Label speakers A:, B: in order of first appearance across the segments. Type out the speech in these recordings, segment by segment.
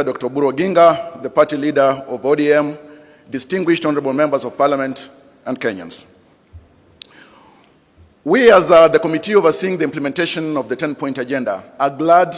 A: Dr. Buru Oginga, the party leader of ODIM, distinguished honorable members of parliament, and Kenyans. We, as the committee overseeing the implementation of the 10-point agenda, are glad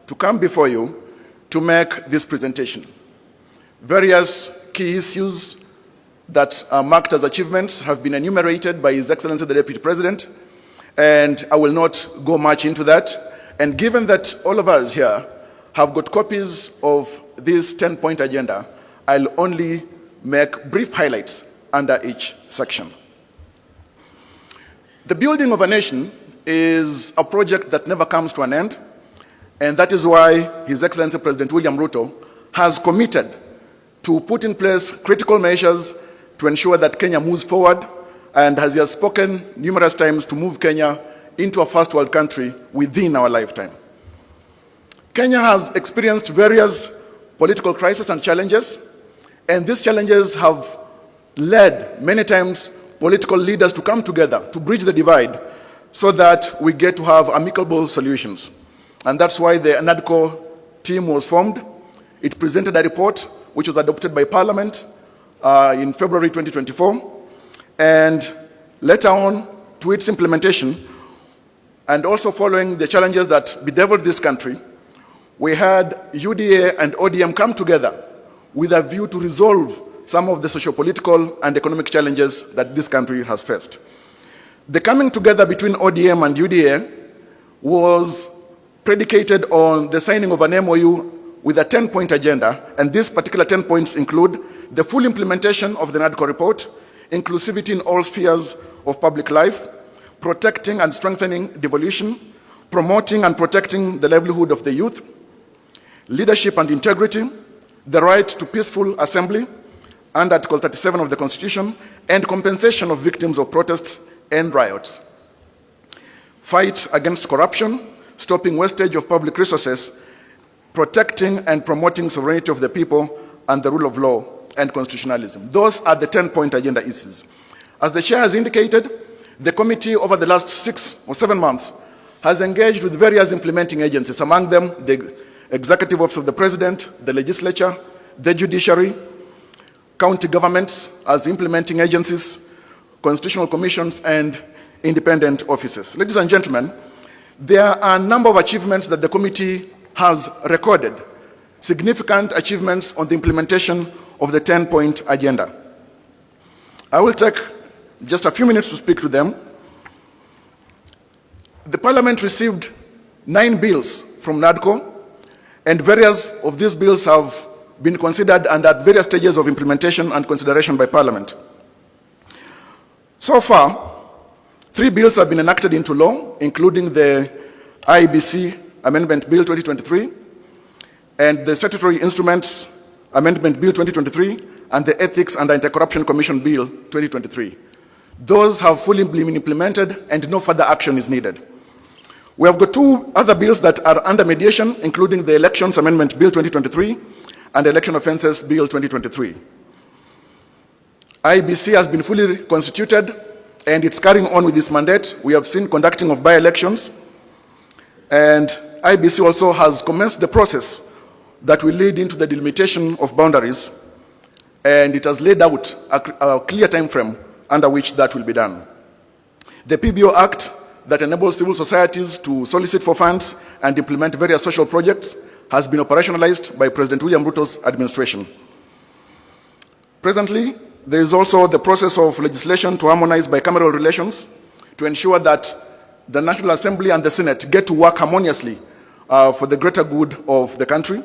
A: to come before you to make this presentation. Various key issues that are marked as achievements have been enumerated by His Excellency the Deputy President, and I will not go much into that. And given that all of us here have got copies of this 10-point agenda, I'll only make brief highlights under each section. The building of a nation is a project that never comes to an end, and that is why His Excellency President William Ruto has committed to put in place critical measures to ensure that Kenya moves forward, and as he has spoken numerous times, to move Kenya into a first world country within our lifetime. Kenya has experienced various political crises and challenges, and these challenges have led many times political leaders to come together to bridge the divide so that we get to have amicable solutions. And that's why the NADCO team was formed. It presented a report which was adopted by Parliament in February 2024, and later on to its implementation, and also following the challenges that bedeviled this country, we had UDA and ODM come together with a view to resolve some of the socio-political and economic challenges that this country has faced. The coming together between ODM and UDA was predicated on the signing of an MOU with a 10-point agenda, and these particular 10 points include the full implementation of the NADCO report, inclusivity in all spheres of public life, protecting and strengthening devolution, promoting and protecting the livelihood of the youth, leadership and integrity, the right to peaceful assembly under Article 37 of the Constitution, and compensation of victims of protests and riots. Fight against corruption, stopping wastage of public resources, protecting and promoting sovereignty of the people and the rule of law and constitutionalism. Those are the 10-point agenda issues. As the chair has indicated, the committee over the last 6 or 7 months has engaged with various implementing agencies, among them the Executive Office of the President, the Legislature, the Judiciary, county governments as implementing agencies, constitutional commissions, and independent offices. Ladies and gentlemen, there are a number of achievements that the committee has recorded, significant achievements on the implementation of the 10-point agenda. I will take just a few minutes to speak to them. The Parliament received 9 bills from NADCO, and various of these bills have been considered and at various stages of implementation and consideration by Parliament. So far, 3 bills have been enacted into law, including the IBC Amendment Bill 2023, and the Statutory Instruments Amendment Bill 2023, and the Ethics and Anti-Corruption Commission Bill 2023. Those have fully been implemented and no further action is needed. We have got 2 other bills that are under mediation, including the Elections Amendment Bill 2023 and Election Offences Bill 2023. IBC has been fully constituted and it's carrying on with its mandate. We have seen conducting of by-elections, and IBC also has commenced the process that will lead into the delimitation of boundaries, and it has laid out a clear time frame under which that will be done. The PBO Act that enables civil societies to solicit for funds and implement various social projects has been operationalized by President William Ruto's administration. Presently, there is also the process of legislation to harmonize bicameral relations to ensure that the National Assembly and the Senate get to work harmoniously for the greater good of the country.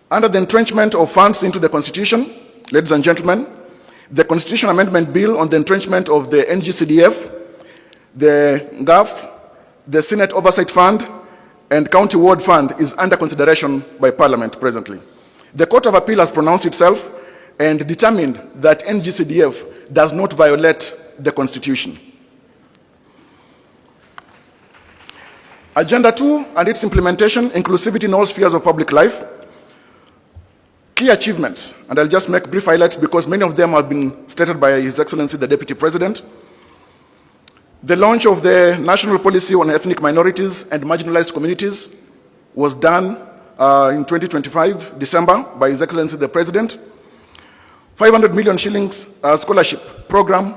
A: Under the entrenchment of funds into the Constitution, ladies and gentlemen, the Constitution Amendment Bill on the entrenchment of the NGCDF, the GAF, the Senate Oversight Fund, and County Ward Fund is under consideration by Parliament presently. The Court of Appeal has pronounced itself and determined that NGCDF does not violate the Constitution. Agenda 2 and its implementation, inclusivity in all spheres of public life. Key achievements, and I'll just make brief highlights because many of them have been stated by His Excellency the Deputy President. The launch of the National Policy on Ethnic Minorities and Marginalized Communities was done in 2025, December, by His Excellency the President. 500 million shillings scholarship program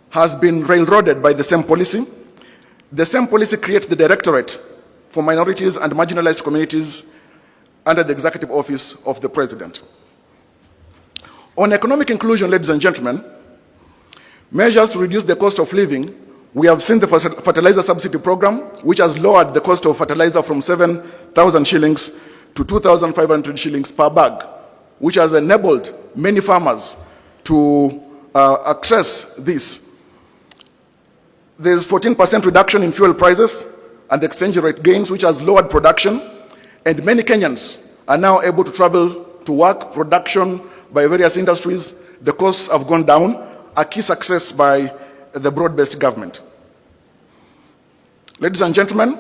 A: has been railroaded by the same policy. The same policy creates the Directorate for Minorities and Marginalized Communities under the Executive Office of the President. On economic inclusion, ladies and gentlemen, measures to reduce the cost of living, we have seen the fertilizer subsidy program, which has lowered the cost of fertilizer from 7,000 shillings to 2,500 shillings per bag, which has enabled many farmers to access this. There's 14% reduction in fuel prices and exchange rate gains, which has lowered production, and many Kenyans are now able to travel to work, production by various industries. The costs have gone down, a key success by the broad-based government. Ladies and gentlemen,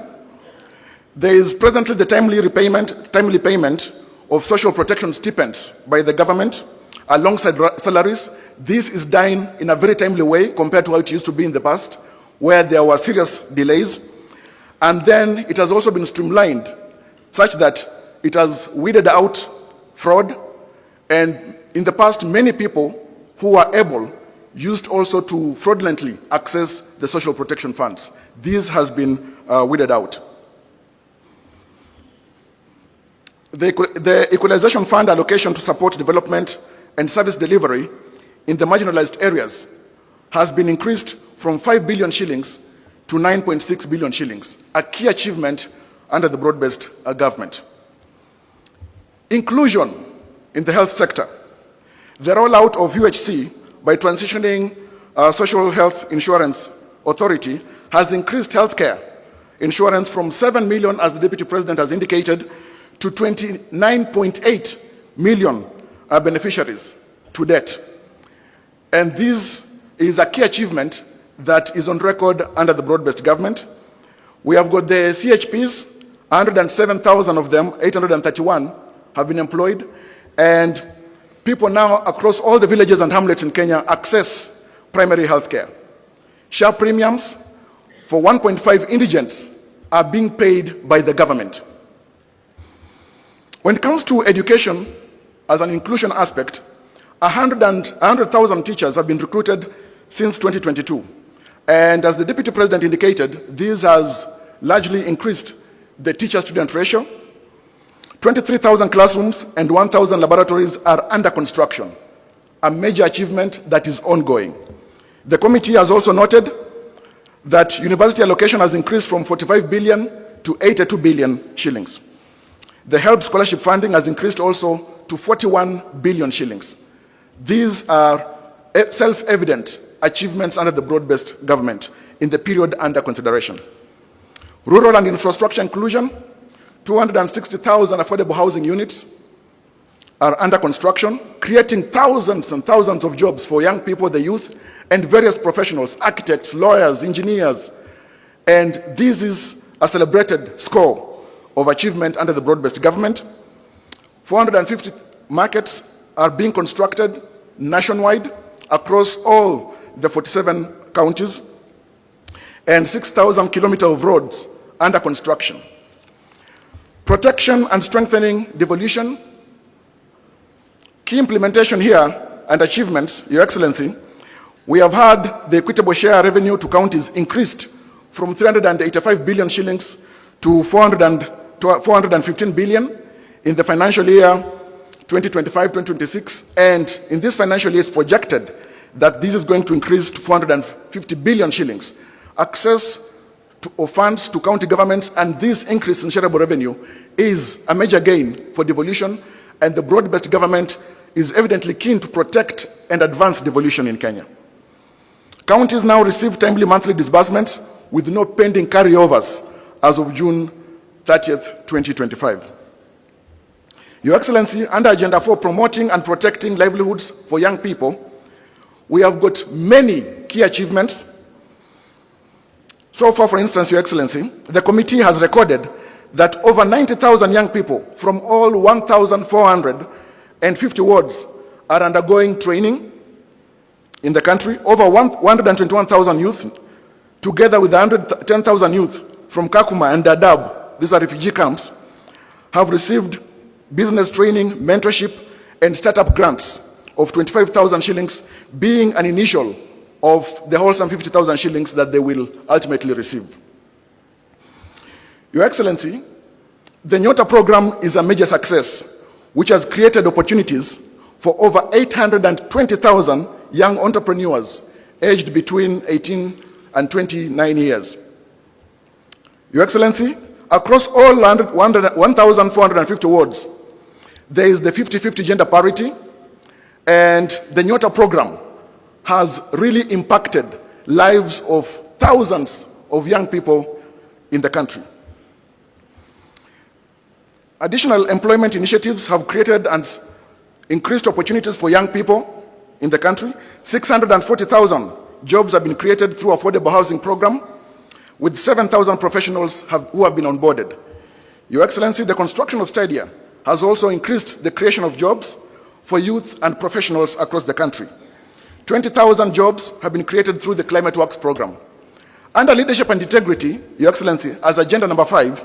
A: there is presently the timely payment of social protection stipends by the government alongside salaries. This is done in a very timely way compared to how it used to be in the past, where there were serious delays. And then it has also been streamlined such that it has weeded out fraud. And in the past, many people who were able used also to fraudulently access the social protection funds. This has been weeded out. The Equalization Fund allocation to support development and service delivery in the marginalized areas has been increased from 5 billion shillings to 9.6 billion shillings, a key achievement under the broad-based government. Inclusion in the health sector. The rollout of UHC by transitioning Social Health Insurance Authority has increased healthcare insurance from 7 million, as the Deputy President has indicated, to 29.8 million beneficiaries to date. And this is a key achievement that is on record under the broad-based government. We have got the CHPs, 107,000 of them, 831 have been employed, and people now across all the villages and hamlets in Kenya access primary health care. Share premiums for 1.5 indigents are being paid by the government. When it comes to education as an inclusion aspect, 100,000 teachers have been recruited since 2022. And as the Deputy President indicated, this has largely increased the teacher-student ratio. 23,000 classrooms and 1,000 laboratories are under construction, a major achievement that is ongoing. The committee has also noted that university allocation has increased from 45 billion to 82 billion shillings. The HELP scholarship funding has increased also to 41 billion shillings. These are self-evident achievements under the broad-based government in the period under consideration. Rural and infrastructure inclusion, 260,000 affordable housing units are under construction, creating thousands and thousands of jobs for young people, the youth, and various professionals, architects, lawyers, engineers. And this is a celebrated score of achievement under the broad-based government. 450 markets are being constructed nationwide across all the 47 counties, and 6,000 kilometers of roads under construction. Protection and strengthening devolution. Key implementation here and achievements, Your Excellency, we have had the equitable share revenue to counties increased from 385 billion shillings to 415 billion in the financial year 2025-2026, and in this financial year it's projected that this is going to increase to 450 billion shillings. Access of funds to county governments, and this increase in shareable revenue is a major gain for devolution, and the broad-based government is evidently keen to protect and advance devolution in Kenya. Counties now receive timely monthly disbursements with no pending carryovers as of June 30th, 2025. Your Excellency, under Agenda 4, promoting and protecting livelihoods for young people, we have got many key achievements. So far, for instance, Your Excellency, the committee has recorded that over 90,000 young people from all 1,450 wards are undergoing training in the country. Over 121,000 youth, together with 110,000 youth from Kakuma and Dadaab, these are refugee camps, have received business training, mentorship, and startup grants of 25,000 shillings, being an initial of the wholesome 50,000 shillings that they will ultimately receive. Your Excellency, the Nyota program is a major success, which has created opportunities for over 820,000 young entrepreneurs aged between 18 and 29 years. Your Excellency, across all 1,450 wards, there is the 50-50 gender parity, and the Nyota program has really impacted lives of thousands of young people in the country. Additional employment initiatives have created and increased opportunities for young people in the country. 640,000 jobs have been created through affordable housing program, with 7,000 professionals who have been onboarded. Your Excellency, the construction of stadia has also increased the creation of jobs for youth and professionals across the country. 20,000 jobs have been created through the Climate Works program. Under leadership and integrity, Your Excellency, as agenda number 5,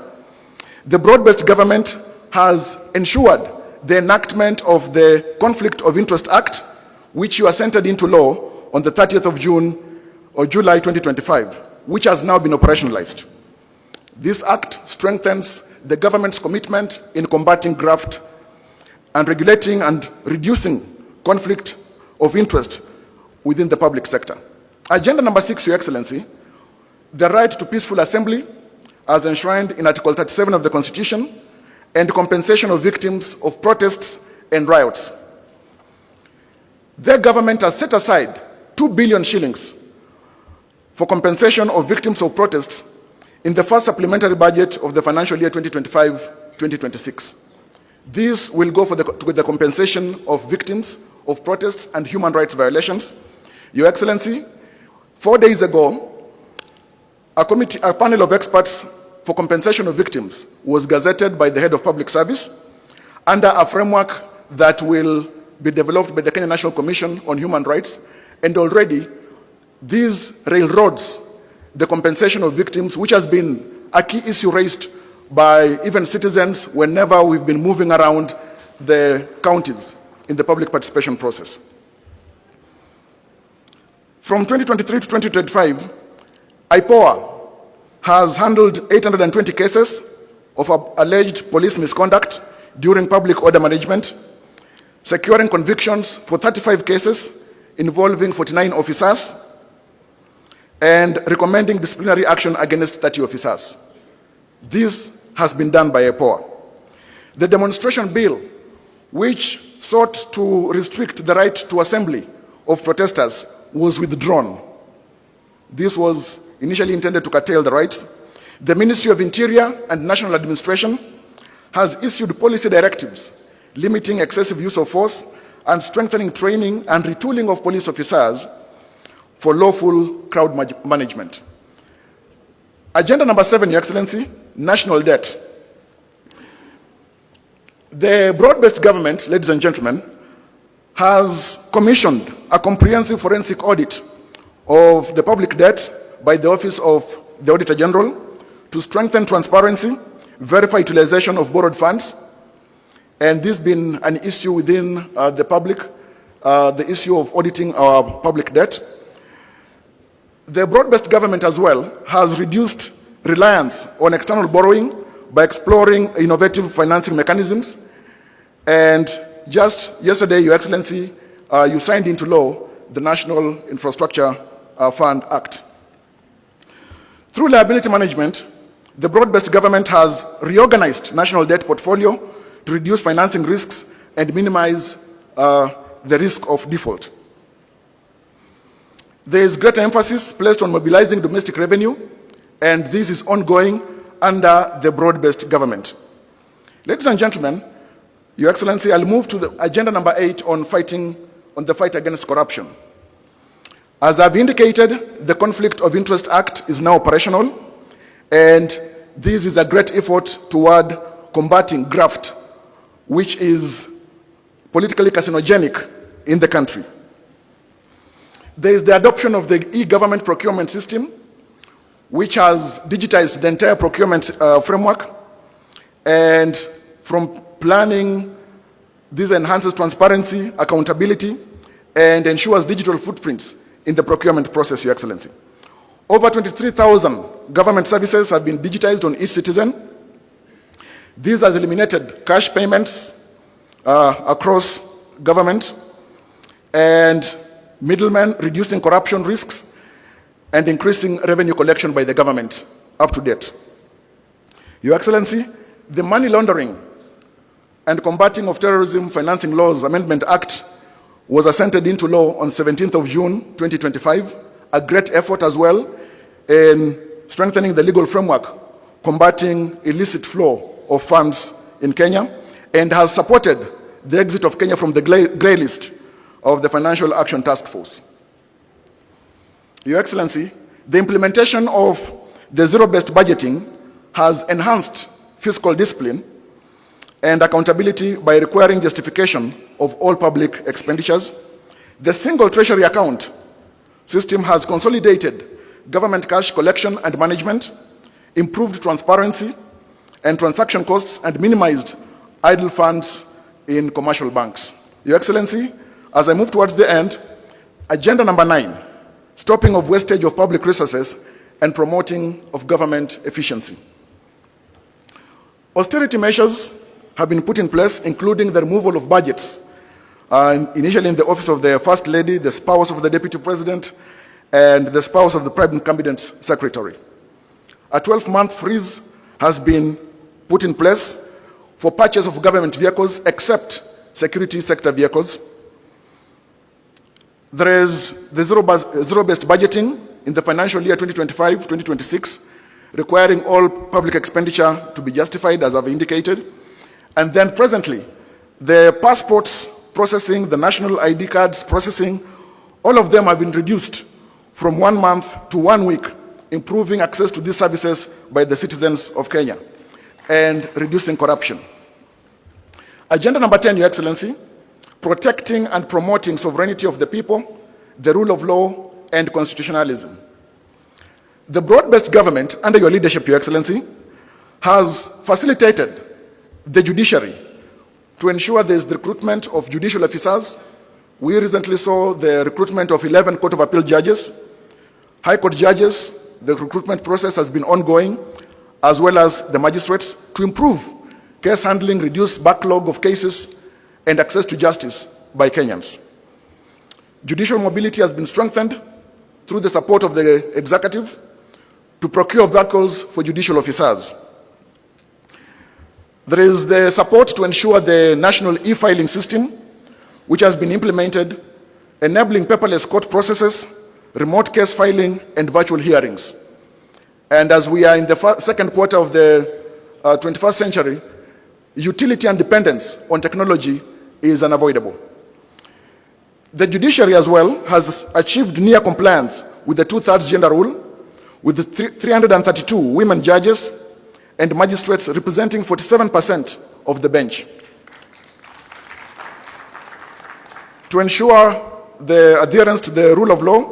A: the broad-based government has ensured the enactment of the Conflict of Interest Act, which you assented into law on the 30th of July 2025, which has now been operationalized. This act strengthens the government's commitment in combating graft and regulating and reducing conflict of interest within the public sector. Agenda number 6, Your Excellency, the right to peaceful assembly as enshrined in Article 37 of the Constitution, and compensation of victims of protests and riots. The government has set aside 2 billion shillings for compensation of victims of protests in the first supplementary budget of the financial year 2025-2026. This will go to the compensation of victims of protests and human rights violations. Your Excellency, 4 days ago, a panel of experts for compensation of victims was gazetted by the head of public service under a framework that will be developed by the Kenya National Commission on Human Rights, and already these railroads the compensation of victims, which has been a key issue raised by even citizens whenever we've been moving around the counties in the public participation process. From 2023 to 2025, IPOA has handled 820 cases of alleged police misconduct during public order management, securing convictions for 35 cases involving 49 officers, and recommending disciplinary action against 30 officers. This has been done by IPOA. The demonstration bill, which sought to restrict the right to assembly of protesters, was withdrawn. This was initially intended to curtail the rights. The Ministry of Interior and National Administration has issued policy directives limiting excessive use of force and strengthening training and retooling of police officers for lawful crowd management. Agenda number 7, Your Excellency, national debt. The broad-based government, ladies and gentlemen, has commissioned a comprehensive forensic audit of the public debt by the Office of the Auditor General to strengthen transparency, verify utilization of borrowed funds, and this been an issue within the public, the issue of auditing our public debt. The broad-based government as well has reduced reliance on external borrowing by exploring innovative financing mechanisms. And just yesterday, Your Excellency, you signed into law the National Infrastructure Fund Act. Through liability management, the broad-based government has reorganized national debt portfolio to reduce financing risks and minimize the risk of default. There is greater emphasis placed on mobilizing domestic revenue, and this is ongoing under the broad-based government. Ladies and gentlemen, Your Excellency, I'll move to the agenda number 8 on the fight against corruption. As I've indicated, the Conflict of Interest Act is now operational, and this is a great effort toward combating graft, which is politically carcinogenic in the country. There is the adoption of the e-government procurement system, which has digitized the entire procurement framework. And from planning. This enhances transparency, accountability, and ensures digital footprints in the procurement process, Your Excellency. Over 23,000 government services have been digitized on each citizen. This has eliminated cash payments across government and middlemen, reducing corruption risks and increasing revenue collection by the government up to date. Your Excellency, the Money Laundering and Combating of Terrorism Financing Laws Amendment Act was assented into law on 17th of June 2025, a great effort as well in strengthening the legal framework, combating illicit flow of funds in Kenya, and has supported the exit of Kenya from the grey list of the Financial Action Task Force. Your Excellency, the implementation of the zero-based budgeting has enhanced fiscal discipline and accountability by requiring justification of all public expenditures. The single treasury account system has consolidated government cash collection and management, improved transparency and transaction costs, and minimized idle funds in commercial banks. Your Excellency, as I move towards the end, agenda number 9, stopping of wastage of public resources and promoting of government efficiency. Austerity measures have been put in place, including the removal of budgets, initially in the office of the First Lady, the spouse of the Deputy President, and the spouse of the Prime Cabinet Secretary. A 12-month freeze has been put in place for purchase of government vehicles except security sector vehicles. There is the zero-based budgeting in the financial year 2025-2026, requiring all public expenditure to be justified, as I've indicated. And then presently, the passports processing, the national ID cards processing, all of them have been reduced from 1 month to 1 week, improving access to these services by the citizens of Kenya and reducing corruption. Agenda number 10, Your Excellency, protecting and promoting sovereignty of the people, the rule of law, and constitutionalism. The broad-based government, under your leadership, Your Excellency, has facilitated the judiciary to ensure there is the recruitment of judicial officers. We recently saw the recruitment of 11 Court of Appeal judges, High Court judges. The recruitment process has been ongoing, as well as the magistrates, to improve case handling, reduce backlog of cases, and access to justice by Kenyans. Judicial mobility has been strengthened through the support of the executive to procure vehicles for judicial officers. There is the support to ensure the national e-filing system, which has been implemented, enabling paperless court processes, remote case filing, and virtual hearings. And as we are in the second quarter of the 21st century, utility and dependence on technology is unavoidable. The judiciary as well has achieved near compliance with the 2/3 gender rule, with the 332 women judges and magistrates representing 47% of the bench. To ensure the adherence to the rule of law,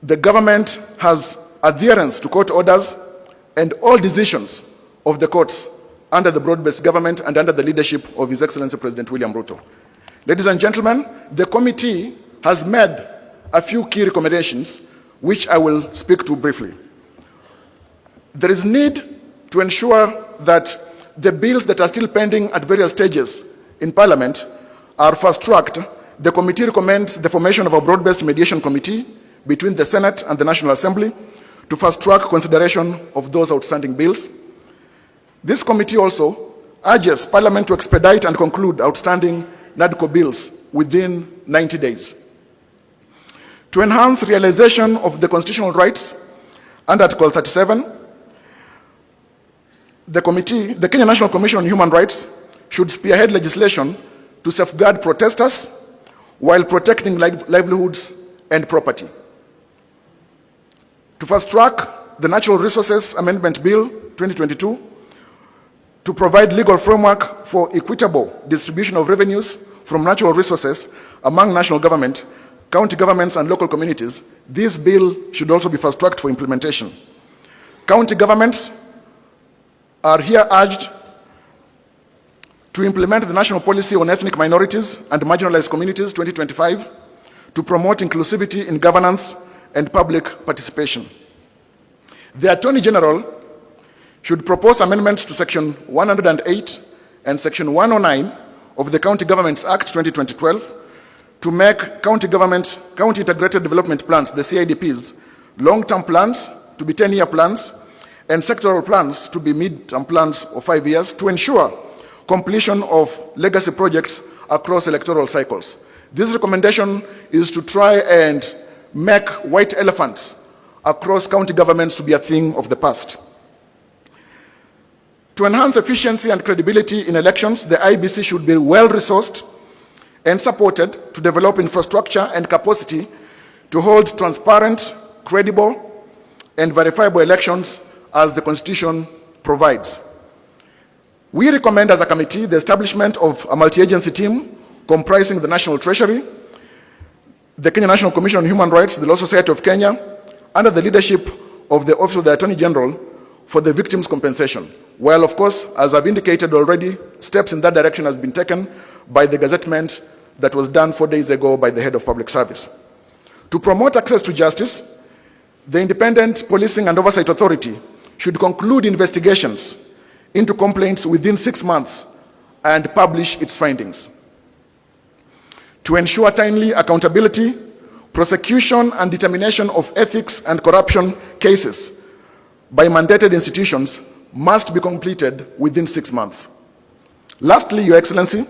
A: the government has adherence to court orders and all decisions of the courts under the broad-based government and under the leadership of His Excellency President William Ruto. Ladies and gentlemen, the committee has made a few key recommendations, which I will speak to briefly. There is need to ensure that the bills that are still pending at various stages in Parliament are fast-tracked. The committee recommends the formation of a broad-based mediation committee between the Senate and the National Assembly to fast-track consideration of those outstanding bills. This committee also urges Parliament to expedite and conclude outstanding NADCO bills within 90 days. To enhance realization of the constitutional rights under Article 37, the Kenya National Commission on Human Rights should spearhead legislation to safeguard protesters while protecting livelihoods and property. To fast-track the Natural Resources Amendment Bill 2022, to provide legal framework for equitable distribution of revenues from natural resources among national government, county governments, and local communities. This bill should also be fast-tracked for implementation. County governments are here urged to implement the National Policy on Ethnic Minorities and Marginalized Communities 2025, to promote inclusivity in governance and public participation. The Attorney General should propose amendments to Section 108 and Section 109 of the County Governments Act 2012 to make county integrated development plans, the CIDPs, long-term plans to be 10-year plans, and sectoral plans to be mid-term plans of 5 years to ensure completion of legacy projects across electoral cycles. This recommendation is to try and make white elephants across county governments to be a thing of the past. To enhance efficiency and credibility in elections, the IEBC should be well-resourced and supported to develop infrastructure and capacity to hold transparent, credible, and verifiable elections as the Constitution provides. We recommend as a committee the establishment of a multi-agency team comprising the National Treasury, the Kenya National Commission on Human Rights, the Law Society of Kenya, under the leadership of the Office of the Attorney General for the victims' compensation. While, of course, as I've indicated already, steps in that direction has been taken by the gazettement that was done 4 days ago by the Head of Public Service. To promote access to justice, the Independent Policing and Oversight Authority should conclude investigations into complaints within 6 months and publish its findings. To ensure timely accountability, prosecution and determination of ethics and corruption cases by mandated institutions must be completed within 6 months. Lastly, Your Excellency,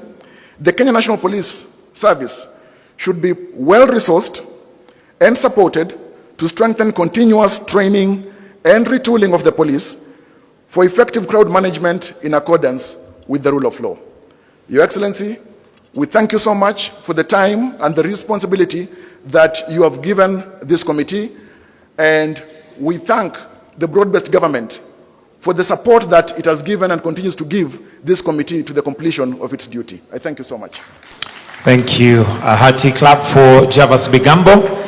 A: the Kenya National Police Service should be well-resourced and supported to strengthen continuous training and retooling of the police for effective crowd management in accordance with the rule of law. Your Excellency, we thank you so much for the time and the responsibility that you have given this committee, and we thank the broad-based government for the support that it has given and continues to give this committee to the completion of its duty. I thank you so much.
B: Thank you. A hearty clap for Javas Bigambo.